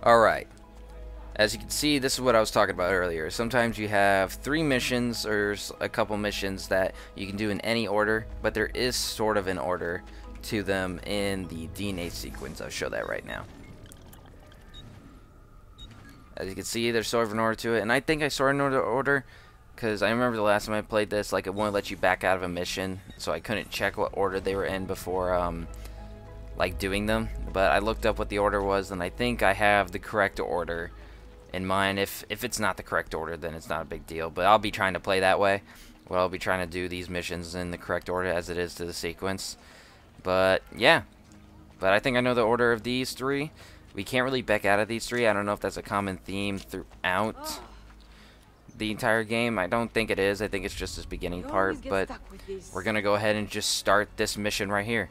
Alright. As you can see, this is what I was talking about earlier. Sometimes you have 3 missions or a couple missions that you can do in any order, but there is sort of an order to them in the DNA sequence. I'll show that right now. As you can see, there's sort of an order to it, and I think I sort of know the order because I remember the last time I played this, like, it wouldn't let you back out of a mission, so I couldn't check what order they were in before like doing them. But I looked up what the order was, and I think I have the correct order in mind. If it's not the correct order, then it's not a big deal, but I'll be trying to play that way. Well, I'll be trying to do these missions in the correct order as it is to the sequence. But yeah, but I think I know the order of these 3. We can't really back out of these 3. I don't know if that's a common theme throughout the entire game. I don't think it is. I think it's just this beginning part, but we're gonna go ahead and just start this mission right here.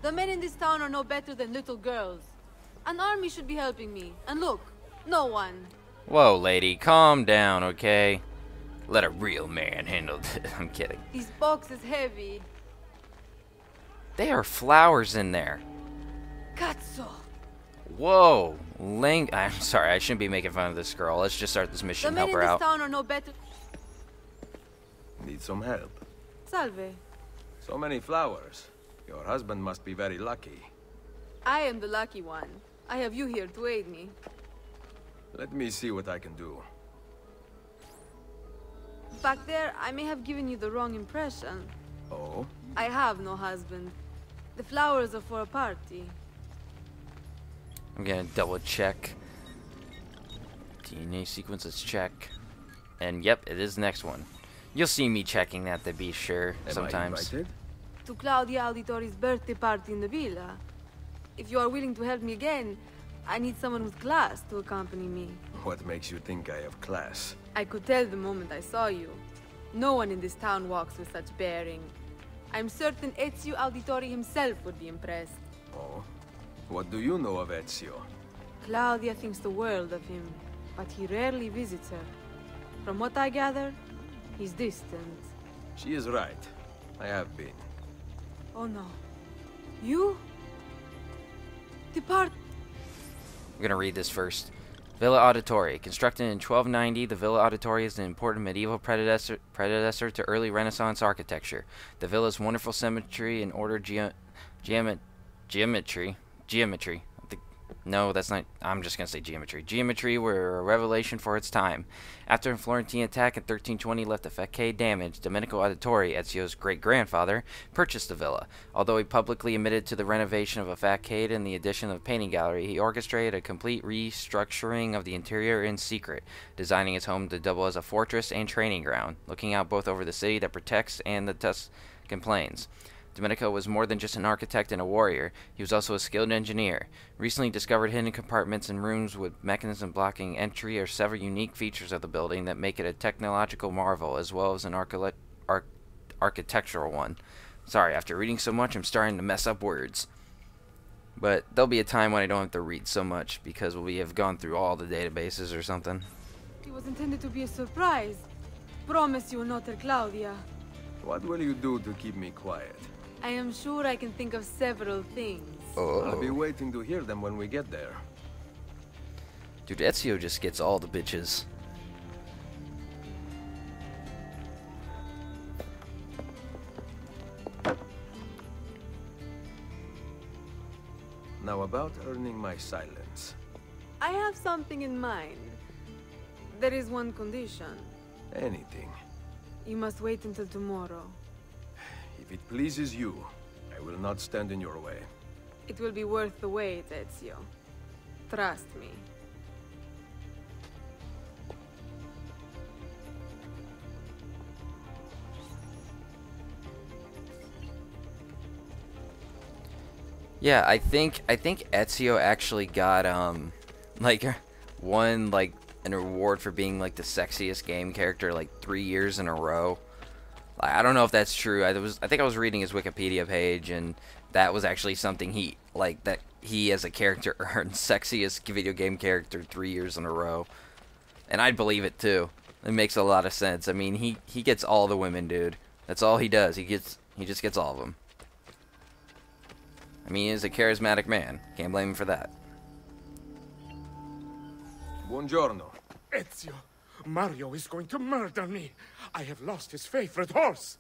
The men in this town are no better than little girls. An army should be helping me, and look, no one. Whoa, lady, calm down, okay? Let a real man handle it. I'm kidding. This box is heavy. There are flowers in there. Cazzo. Whoa, I'm sorry, I shouldn't be making fun of this girl. Let's just start this mission and help her out. The men in this town are no better. Need some help. Salve. So many flowers. Your husband must be very lucky. I am the lucky one. I have you here to aid me. Let me see what I can do. Back there, I may have given you the wrong impression. Oh? I have no husband. The flowers are for a party. I'm gonna double check. DNA sequence, let's check. And yep, it is the next one. You'll see me checking that to be sure sometimes. Am I invited? To Claudia Auditori's birthday party in the villa. If you are willing to help me again, I need someone with class to accompany me. What makes you think I have class? I could tell the moment I saw you. No one in this town walks with such bearing. I'm certain Ezio Auditori himself would be impressed. Oh? What do you know of Ezio? Claudia thinks the world of him, but he rarely visits her. From what I gather, he's distant. She is right. I have been. Oh no. You? Depart. I'm gonna read this first. Villa Auditori. Constructed in 1290, the Villa Auditori is an important medieval predecessor to early Renaissance architecture. The villa's wonderful symmetry and order geometry. No, that's not. I'm just going to say geometry. Geometry were a revelation for its time. After a Florentine attack in 1320 left a facade damaged, Domenico Auditori, Ezio's great-grandfather, purchased the villa. Although he publicly admitted to the renovation of a facade and the addition of a painting gallery, he orchestrated a complete restructuring of the interior in secret, designing his home to double as a fortress and training ground, looking out both over the city that protects and the Tuscan plains. Domenico was more than just an architect and a warrior. He was also a skilled engineer. Recently discovered hidden compartments and rooms with mechanism blocking entry are several unique features of the building that make it a technological marvel as well as an architectural one. Sorry, after reading so much, I'm starting to mess up words. But there'll be a time when I don't have to read so much because we have gone through all the databases or something. It was intended to be a surprise. Promise you will not tell Claudia. What will you do to keep me quiet? I am sure I can think of several things. I'll be waiting to hear them when we get there. Dude, Ezio just gets all the bitches. Now about earning my silence. I have something in mind. There is one condition. Anything. You must wait until tomorrow. If it pleases you, I will not stand in your way. It will be worth the wait, Ezio. Trust me. Yeah, I think Ezio actually got like won like an award for being like the sexiest game character like 3 years in a row. I don't know if that's true. I think I was reading his Wikipedia page, and that was actually something he as a character earned sexiest video game character 3 years in a row, and I'd believe it too. It makes a lot of sense. I mean, he gets all the women, dude. That's all he does. He just gets all of them. I mean, he's a charismatic man. Can't blame him for that. Buongiorno. Ezio, Mario is going to murder me. I have lost his favorite horse.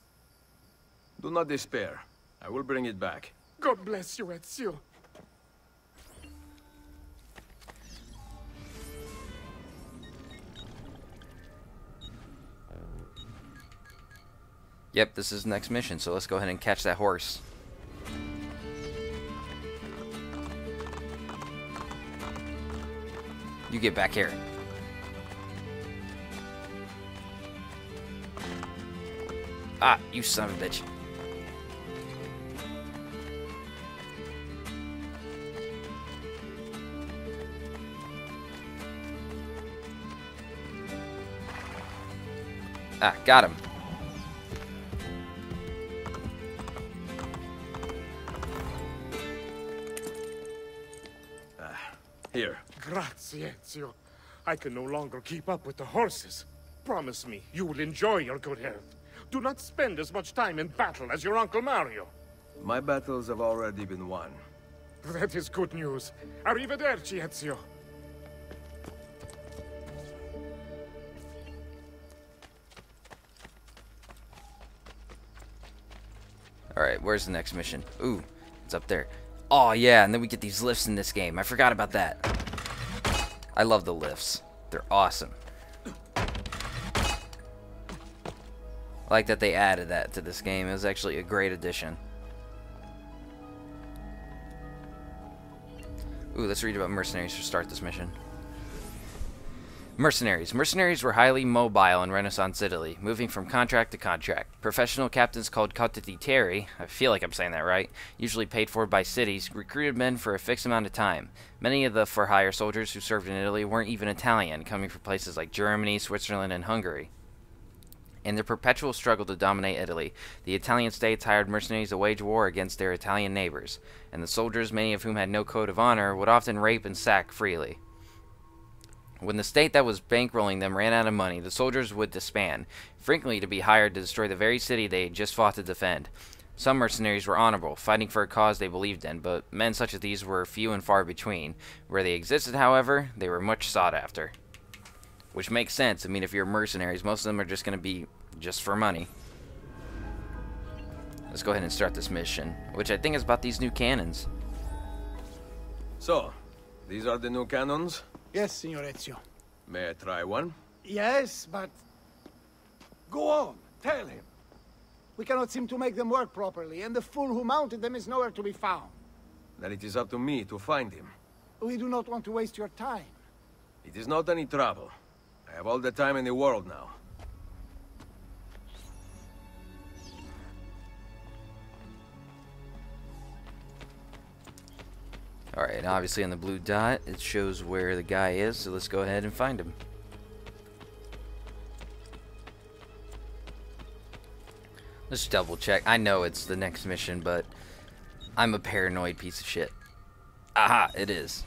Do not despair. I will bring it back. God bless you, Ezio. Yep, this is the next mission, so let's go ahead and catch that horse. You get back here. Ah, you son of a bitch. Ah, got him. Here. Grazie, Ezio. I can no longer keep up with the horses. Promise me you will enjoy your good health. Do not spend as much time in battle as your Uncle Mario. My battles have already been won. That is good news. Arrivederci, Ezio. Alright, where's the next mission? Ooh, it's up there. Oh yeah, and then we get these lifts in this game. I forgot about that. I love the lifts. They're awesome. I like that they added that to this game. It was actually a great addition. Ooh, let's read about mercenaries to start this mission. Mercenaries. Mercenaries were highly mobile in Renaissance Italy, moving from contract to contract. Professional captains called condottieri, I feel like I'm saying that right, usually paid for by cities, recruited men for a fixed amount of time. Many of the for-hire soldiers who served in Italy weren't even Italian, coming from places like Germany, Switzerland, and Hungary. In their perpetual struggle to dominate Italy, the Italian states hired mercenaries to wage war against their Italian neighbors, and the soldiers, many of whom had no code of honor, would often rape and sack freely. When the state that was bankrolling them ran out of money, the soldiers would disband, frequently to be hired to destroy the very city they had just fought to defend. Some mercenaries were honorable, fighting for a cause they believed in, but men such as these were few and far between. Where they existed, however, they were much sought after. Which makes sense. I mean, if you're mercenaries, most of them are just going to be just for money. Let's go ahead and start this mission, which I think is about these new cannons. So, these are the new cannons? Yes, Signor Ezio. May I try one? Yes, but... Go on, tell him. We cannot seem to make them work properly, and the fool who mounted them is nowhere to be found. Then it is up to me to find him. We do not want to waste your time. It is not any trouble. I have all the time in the world now. Alright, and obviously on the blue dot, it shows where the guy is, so let's go ahead and find him. Let's double check. I know it's the next mission, but I'm a paranoid piece of shit. Aha, it is.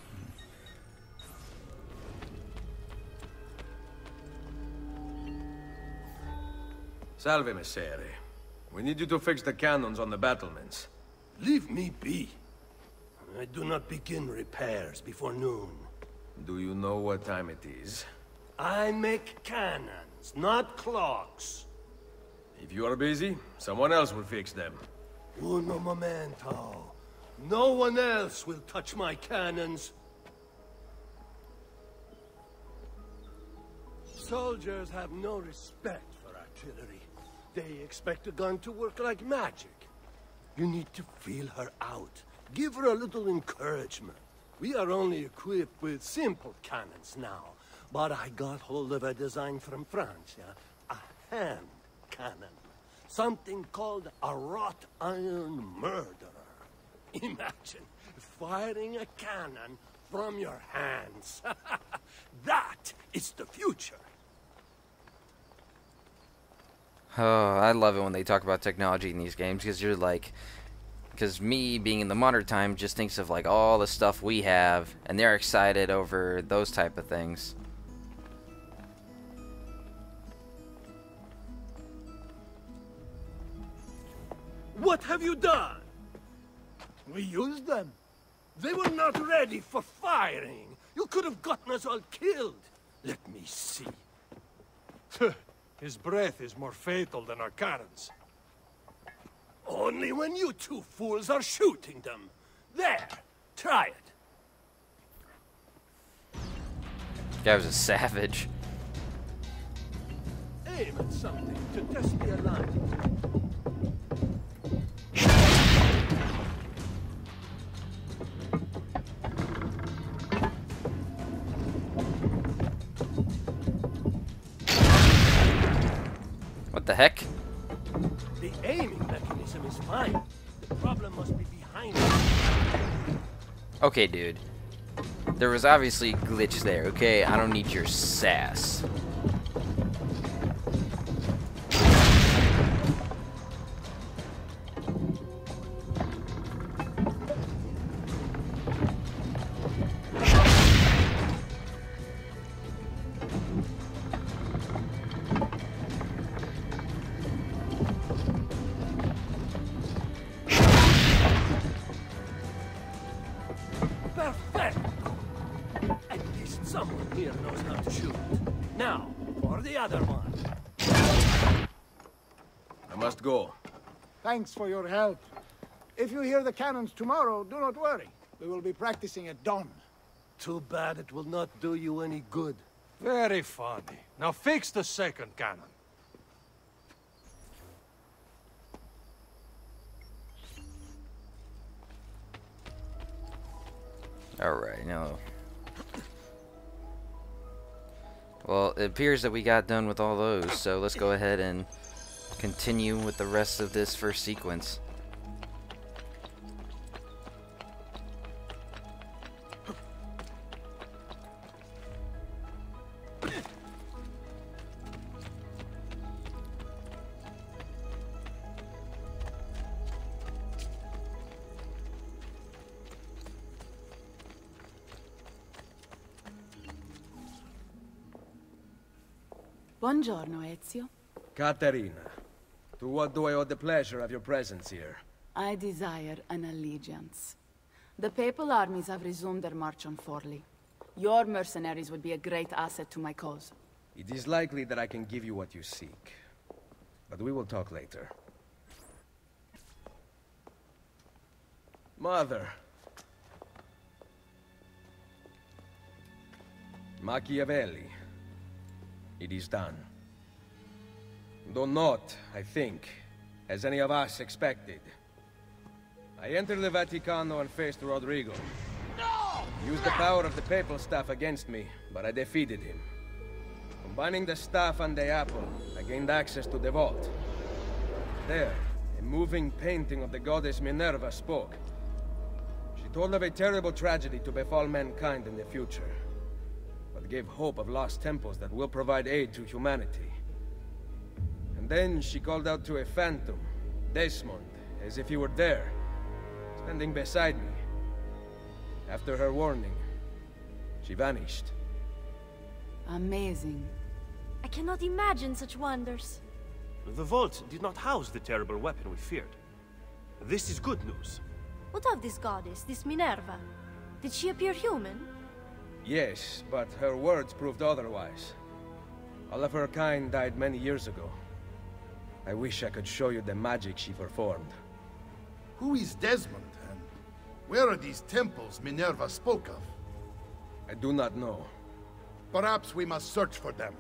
Salve, Messere. We need you to fix the cannons on the battlements. Leave me be. I do not begin repairs before noon. Do you know what time it is? I make cannons, not clocks. If you are busy, someone else will fix them. Uno momento. No one else will touch my cannons. Soldiers have no respect for artillery. They expect a gun to work like magic. You need to feel her out. Give her a little encouragement. We are only equipped with simple cannons now, but I got hold of a design from France, a hand cannon. Something called a wrought iron murderer. Imagine firing a cannon from your hands. That is the future. Oh, I love it when they talk about technology in these games, because you're like... Because me, being in the modern time, just thinks of like all the stuff we have, and they're excited over those type of things. What have you done? We used them. They were not ready for firing. You could have gotten us all killed. Let me see. His breath is more fatal than our cannons. Only when you two fools are shooting them. There, try it. Guy was a savage. Aim at something to test the alignment. What the heck? The aiming mechanism is fine. The problem must be behind it. Okay, dude. There was obviously a glitch there, okay? I don't need your sass. Perfect! At least someone here knows how to shoot. Now, for the other one. I must go. Thanks for your help. If you hear the cannons tomorrow, do not worry. We will be practicing at dawn. Too bad it will not do you any good. Very funny. Now fix the second cannon. Alright, now. Well, it appears that we got done with all those, so let's go ahead and continue with the rest of this first sequence. Buongiorno, Ezio. Caterina, to what do I owe the pleasure of your presence here? I desire an allegiance. The papal armies have resumed their march on Forli. Your mercenaries would be a great asset to my cause. It is likely that I can give you what you seek. But we will talk later. Mother. Machiavelli. It is done. Though not, I think, as any of us expected. I entered the Vaticano and faced Rodrigo. No! He used the power of the papal staff against me, but I defeated him. Combining the staff and the apple, I gained access to the vault. There, a moving painting of the goddess Minerva spoke. She told of a terrible tragedy to befall mankind in the future, but gave hope of lost temples that will provide aid to humanity. And then she called out to a phantom, Desmond, as if he were there, standing beside me. After her warning, she vanished. Amazing. I cannot imagine such wonders. The vault did not house the terrible weapon we feared. This is good news. What of this goddess, this Minerva? Did she appear human? Yes, but her words proved otherwise. All of her kind died many years ago. I wish I could show you the magic she performed. Who is Desmond, and where are these temples Minerva spoke of? I do not know. Perhaps we must search for them.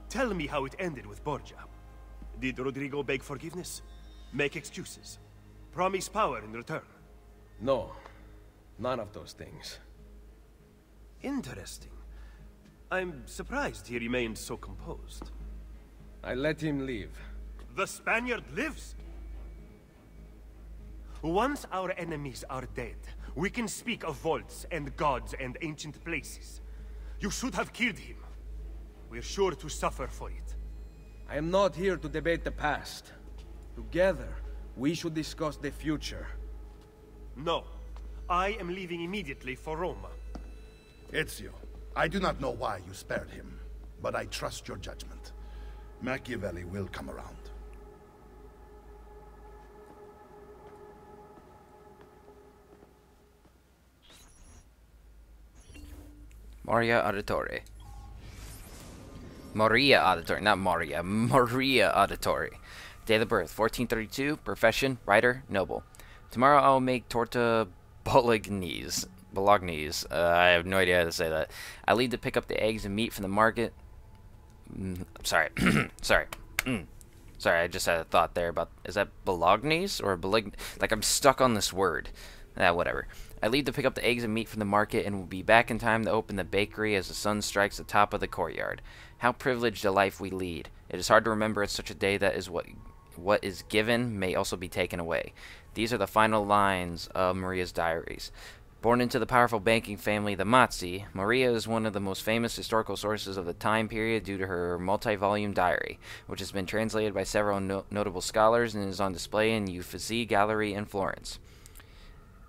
Tell me how it ended with Borgia. Did Rodrigo beg forgiveness? Make excuses? Promise power in return? No, none of those things. Interesting. I'm surprised he remained so composed. I let him leave. The Spaniard lives! Once our enemies are dead, we can speak of vaults and gods and ancient places. You should have killed him. We're sure to suffer for it. I am not here to debate the past. Together, we should discuss the future. No. I am leaving immediately for Roma. Ezio, I do not know why you spared him, but I trust your judgment. Machiavelli will come around. Maria Auditore. Maria Auditory, not Maria, Maria Auditory. Date of birth, 1432. Profession, writer, noble. Tomorrow I'll make torta bolognese. Bolognese. I have no idea how to say that. I leave to pick up the eggs and meat from the market. Sorry. Sorry. Sorry, I just had a thought there about, is that bolognese or bologna? Like, I'm stuck on this word. Whatever. I leave to pick up the eggs and meat from the market and will be back in time to open the bakery as the sun strikes the top of the courtyard. How privileged a life we lead. It is hard to remember at such a day that is what is given may also be taken away. These are the final lines of Maria's diaries. Born into the powerful banking family, the Mazzi, Maria is one of the most famous historical sources of the time period due to her multi-volume diary, which has been translated by several notable scholars and is on display in the Uffizi Gallery in Florence.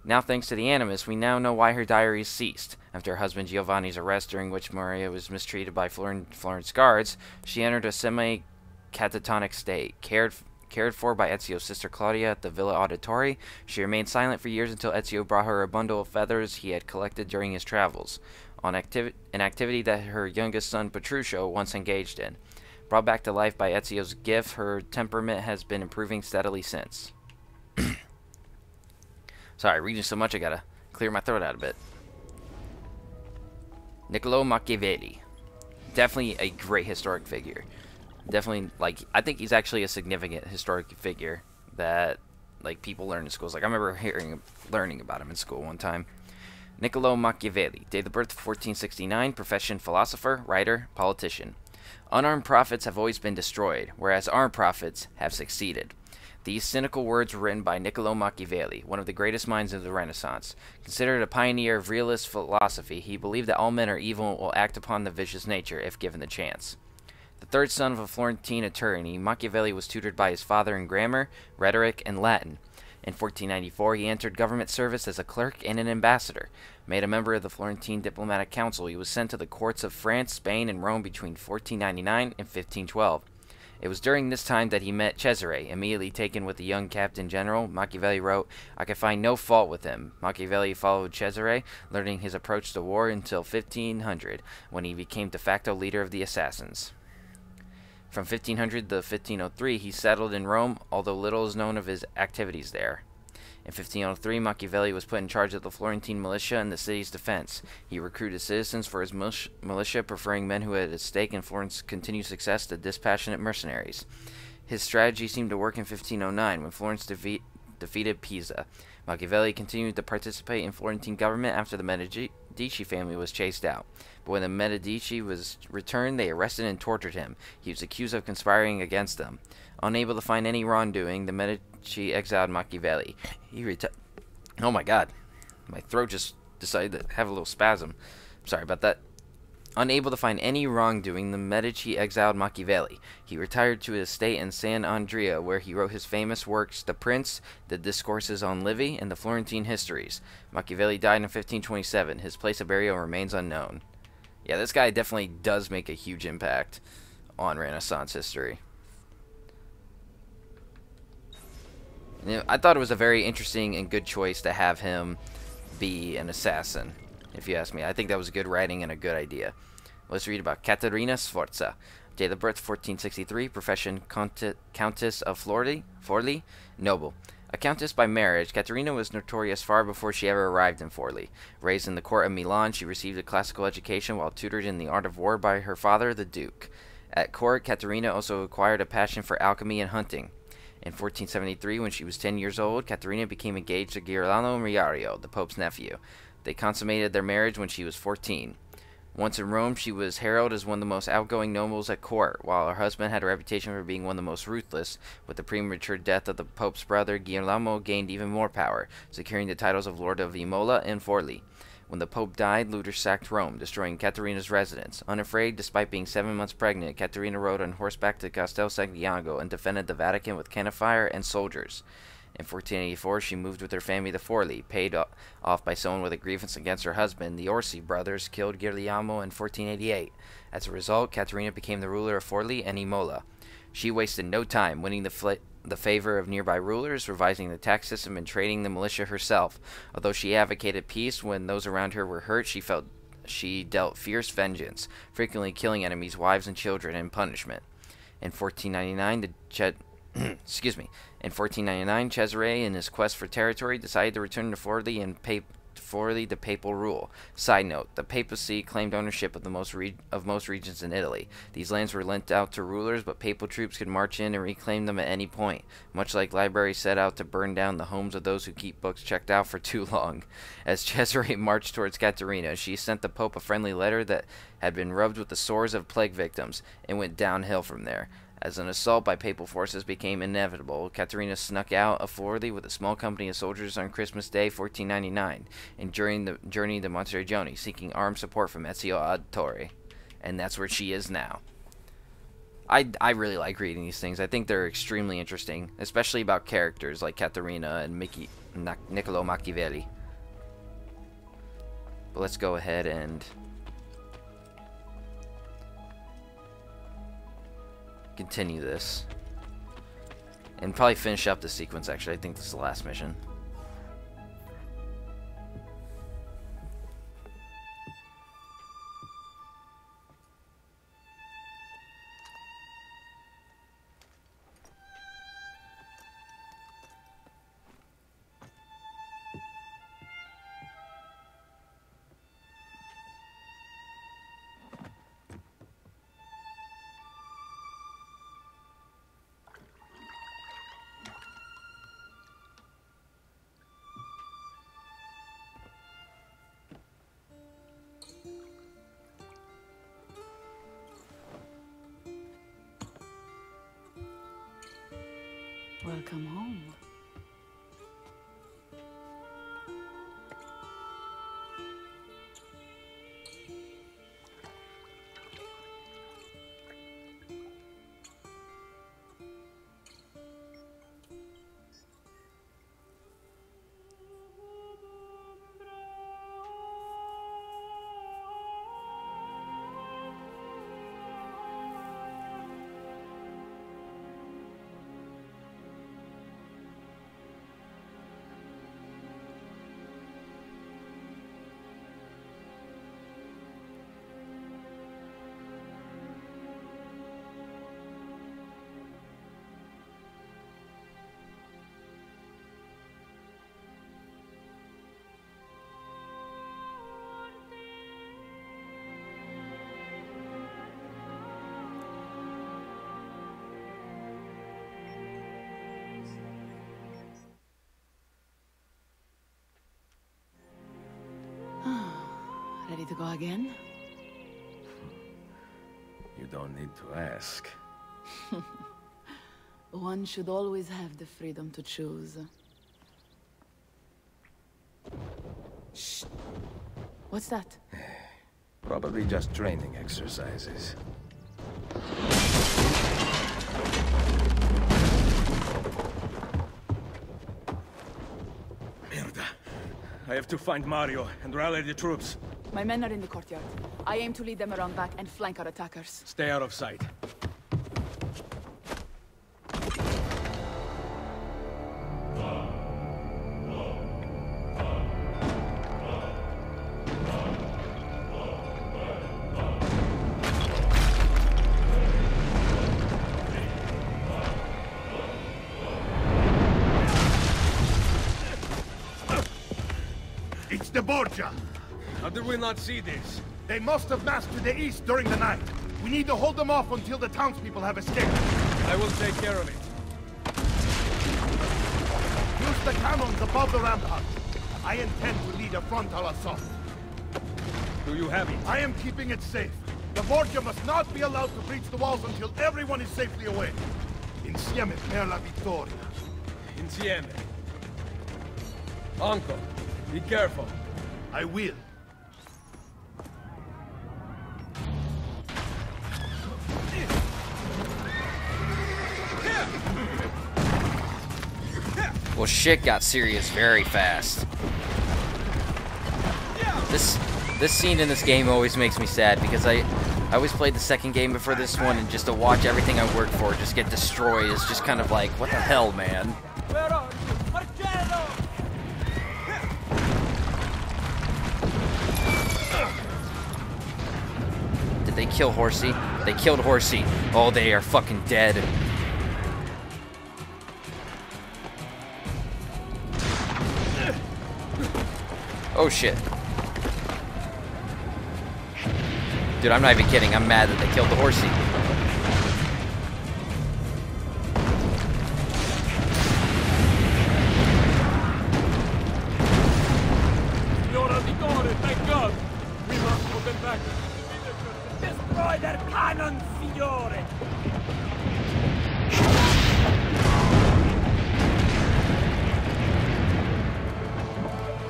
Now, thanks to the Animus, we now know why her diaries ceased. After her husband Giovanni's arrest, during which Maria was mistreated by Florence guards, she entered a semi-catatonic state. Cared for by Ezio's sister Claudia at the Villa Auditori, she remained silent for years until Ezio brought her a bundle of feathers he had collected during his travels, an activity that her youngest son Petruccio once engaged in. Brought back to life by Ezio's gift, her temperament has been improving steadily since. Sorry, reading so much I gotta clear my throat out a bit. Niccolo Machiavelli. Definitely a great historic figure. Definitely, like, I think he's actually a significant historic figure that, like, people learn in schools. Like, I remember learning about him in school one time. Niccolo Machiavelli. Date of birth 1469. Profession philosopher, writer, politician. Unarmed prophets have always been destroyed, whereas armed prophets have succeeded. These cynical words were written by Niccolo Machiavelli, one of the greatest minds of the Renaissance. Considered a pioneer of realist philosophy, he believed that all men are evil and will act upon the vicious nature if given the chance. The third son of a Florentine attorney, Machiavelli was tutored by his father in grammar, rhetoric, and Latin. In 1494, he entered government service as a clerk and an ambassador. Made a member of the Florentine Diplomatic Council, he was sent to the courts of France, Spain, and Rome between 1499 and 1512. It was during this time that he met Cesare. Immediately taken with the young captain general, Machiavelli wrote, "I could find no fault with him." Machiavelli followed Cesare, learning his approach to war until 1500, when he became de facto leader of the assassins. From 1500 to 1503, he settled in Rome, although little is known of his activities there. In 1503, Machiavelli was put in charge of the Florentine militia and the city's defense. He recruited citizens for his militia, preferring men who had a stake in Florence's continued success to dispassionate mercenaries. His strategy seemed to work in 1509, when Florence defeated Pisa. Machiavelli continued to participate in Florentine government after the Medici family was chased out. But when the Medici was returned, they arrested and tortured him. He was accused of conspiring against them. Unable to find any wrongdoing, the Medici exiled Machiavelli. Oh my god. My throat just decided to have a little spasm. Sorry about that. Unable to find any wrongdoing, the Medici exiled Machiavelli. He retired to his estate in San Andrea, where he wrote his famous works, The Prince, The Discourses on Livy, and the Florentine Histories. Machiavelli died in 1527. His place of burial remains unknown. Yeah, this guy definitely does make a huge impact on Renaissance history. You know, I thought it was a very interesting and good choice to have him be an assassin, if you ask me. I think that was good writing and a good idea. Let's read about Caterina Sforza. Date of birth 1463. Profession Countess of Forli, noble. A countess by marriage, Caterina was notorious far before she ever arrived in Forli. Raised in the court of Milan, she received a classical education while tutored in the art of war by her father, the Duke. At court, Caterina also acquired a passion for alchemy and hunting. In 1473, when she was 10 years old, Caterina became engaged to Girolamo Riario, the Pope's nephew. They consummated their marriage when she was 14. Once in Rome, she was heralded as one of the most outgoing nobles at court, while her husband had a reputation for being one of the most ruthless. With the premature death of the Pope's brother, Girolamo gained even more power, securing the titles of Lord of Imola and Forli. When the Pope died, Luther sacked Rome, destroying Caterina's residence. Unafraid, despite being 7 months pregnant, Caterina rode on horseback to Castel Santiago and defended the Vatican with cannon fire and soldiers. In 1484, she moved with her family to Forli, paid off by someone with a grievance against her husband. The Orsi brothers killed Girolamo in 1488. As a result, Caterina became the ruler of Forli and Imola. She wasted no time, winning the favor of nearby rulers, revising the tax system, and training the militia herself. Although she advocated peace when those around her were hurt, she felt she dealt fierce vengeance, frequently killing enemies' wives and children in punishment. In 1499, excuse me. In 1499, Cesare, in his quest for territory, decided to return to Forli and the papal rule. Side note: the papacy claimed ownership of most regions in Italy. These lands were lent out to rulers, but papal troops could march in and reclaim them at any point. Much like libraries set out to burn down the homes of those who keep books checked out for too long. As Cesare marched towards Caterina, she sent the Pope a friendly letter that had been rubbed with the sores of plague victims, and went downhill from there. As an assault by papal forces became inevitable, Caterina snuck out of Forli with a small company of soldiers on Christmas Day 1499, and during the journey to Monteriggioni, seeking armed support from Ezio Auditore. And that's where she is now. I really like reading these things. I think they're extremely interesting, especially about characters like Caterina and Niccolo Machiavelli. But let's go ahead and continue this and probably finish up the sequence. Actually, I think this is the last mission. Welcome home. Ready to go again? You don't need to ask. One should always have the freedom to choose. Shh. What's that? Probably just training exercises. Merda. I have to find Mario and rally the troops. My men are in the courtyard. I aim to lead them around back and flank our attackers. Stay out of sight. It's the Borgia! How did we not see this? They must have massed to the east during the night. We need to hold them off until the townspeople have escaped. I will take care of it. Use the cannons above the rampart. I intend to lead a frontal assault. Do you have it? I am keeping it safe. The Borgia must not be allowed to breach the walls until everyone is safely away. Insieme per la vittoria. Insieme. Uncle, be careful. I will. Well, shit got serious very fast. This scene in this game always makes me sad because I always played the second game before this one, and just to watch everything I worked for just get destroyed is just kind of like, what the hell, man? they kill Horsey? They killed Horsey. Oh, they are fucking dead. Oh shit. Dude, I'm not even kidding. I'm mad that they killed the Horsey. Thank God! We must put them back. Destroy their cannons, signore!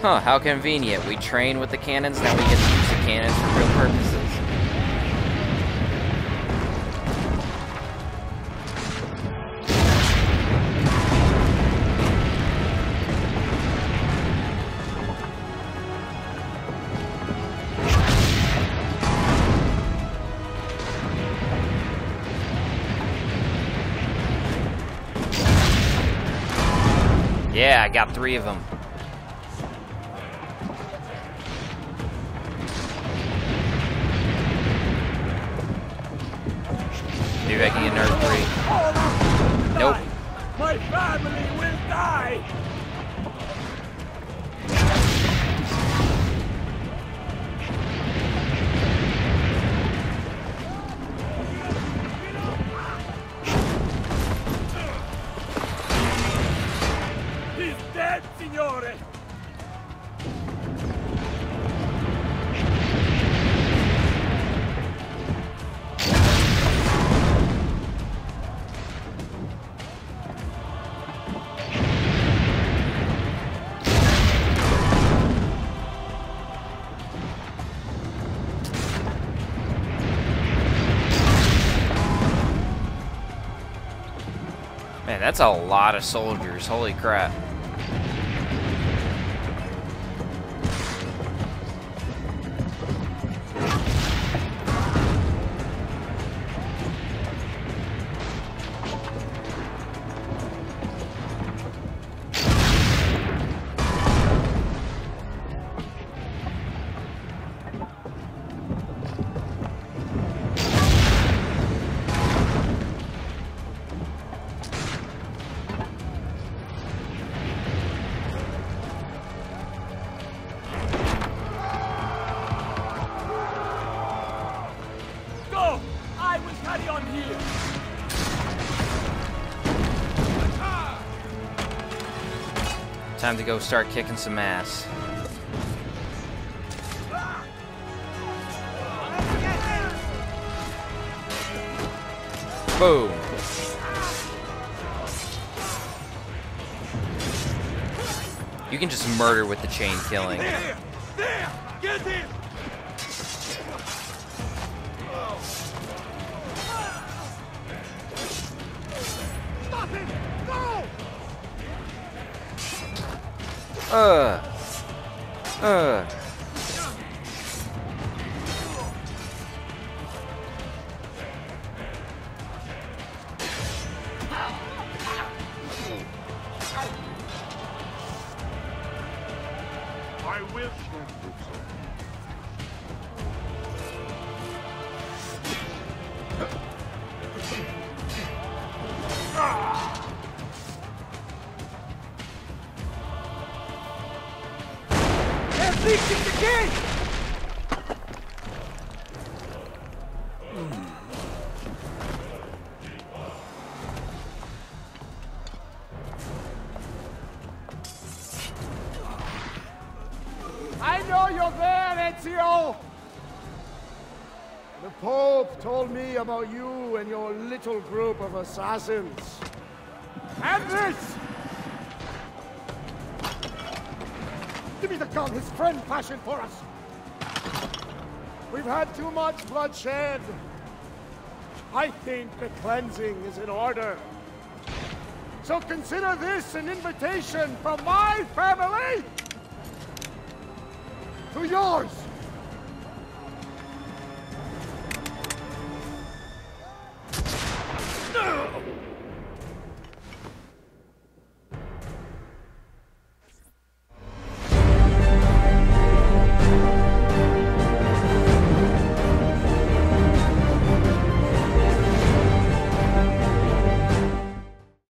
Huh, how convenient. We train with the cannons, now we get to use the cannons for real purposes. Yeah, I got 3 of them. Maybe I can get another 3. Nope. My family will die! He's dead, signore! Man, that's a lot of soldiers. Holy crap. Time to go start kicking some ass. Boom. You can just murder with the chain killing. There! Get him! Stop him! Go! I will stand with you. They're breaching the gate! I know you're there, Ezio! The Pope told me about you and your little group of assassins. And this! Give me the gun his friend fashioned for us! We've had too much bloodshed. I think the cleansing is in order. So consider this an invitation from my family to yours!